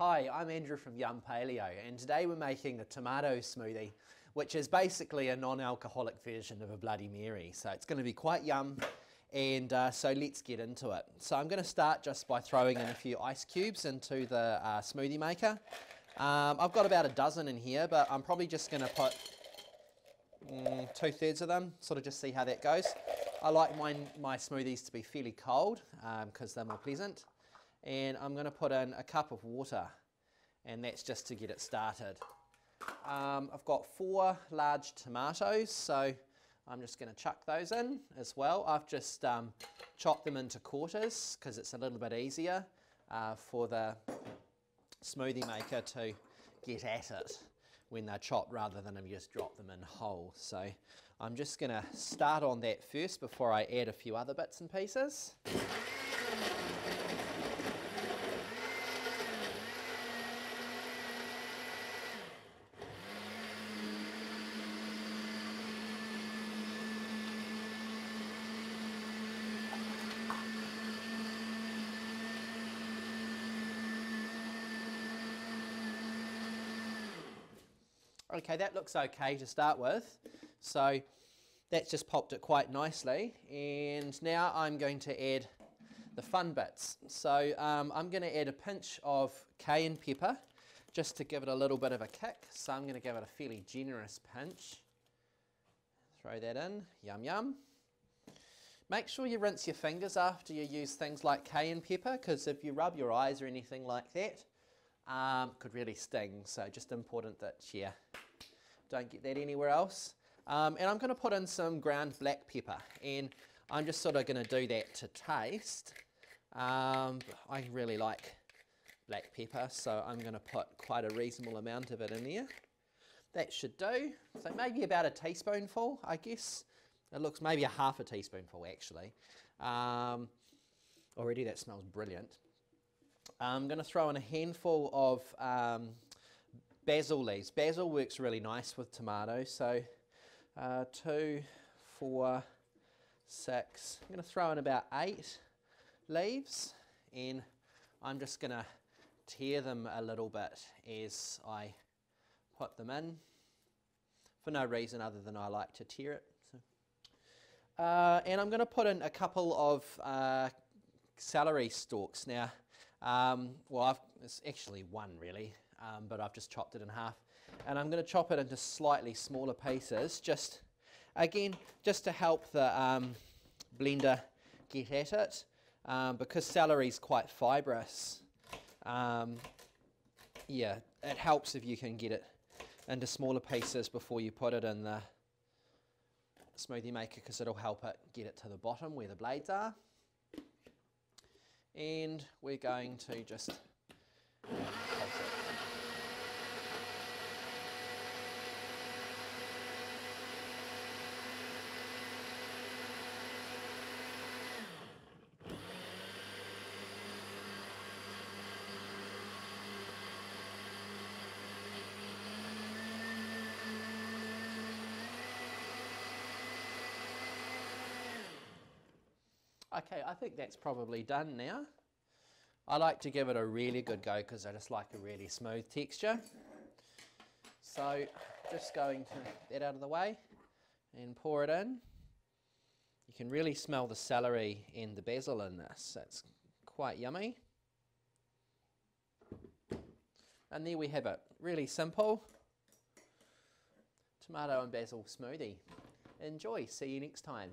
Hi, I'm Andrew from Yum Paleo, and today we're making a tomato smoothie, which is basically a non-alcoholic version of a Bloody Mary. So it's going to be quite yum, and so let's get into it. So I'm going to start just by throwing in a few ice cubes into the smoothie maker. I've got about a dozen in here, but I'm probably just going to put 2/3 of them, sort of just see how that goes. I like my smoothies to be fairly cold because they're more pleasant. And I'm going to put in a cup of water, and that's just to get it started. I've got 4 large tomatoes, so I'm just going to chuck those in as well. I've just chopped them into quarters because it's a little bit easier for the smoothie maker to get at it when they're chopped rather than if you just drop them in whole. So I'm just going to start on that first before I add a few other bits and pieces. Okay, that looks okay to start with. So that's just popped it quite nicely. And now I'm going to add the fun bits. So I'm going to add a pinch of cayenne pepper just to give it a little bit of a kick. So I'm going to give it a fairly generous pinch. Throw that in. Yum, yum. Make sure you rinse your fingers after you use things like cayenne pepper, because if you rub your eyes or anything like that, could really sting. So just important that you don't get that anywhere else. And I'm going to put in some ground black pepper, and I'm just sort of going to do that to taste. I really like black pepper, so I'm going to put quite a reasonable amount of it in there. That should do. So maybe about a teaspoonful, I guess. It looks maybe a half a teaspoonful actually. Already that smells brilliant. I'm going to throw in a handful of basil leaves. Basil works really nice with tomatoes. So 2, 4, 6. I'm going to throw in about 8 leaves, and I'm just going to tear them a little bit as I put them in, for no reason other than I like to tear it. So. And I'm going to put in a couple of celery stalks now. It's actually one really, but I've just chopped it in half, and I'm going to chop it into slightly smaller pieces, just to help the blender get at it, because celery is quite fibrous. Yeah, it helps if you can get it into smaller pieces before you put it in the smoothie maker, because it'll help it get it to the bottom where the blades are. And we're going to just pulse it. Okay, I think that's probably done now. I like to give it a really good go because I just like a really smooth texture. So just going to get that out of the way and pour it in. You can really smell the celery and the basil in this. It's quite yummy. And there we have it. Really simple tomato and basil smoothie. Enjoy. See you next time.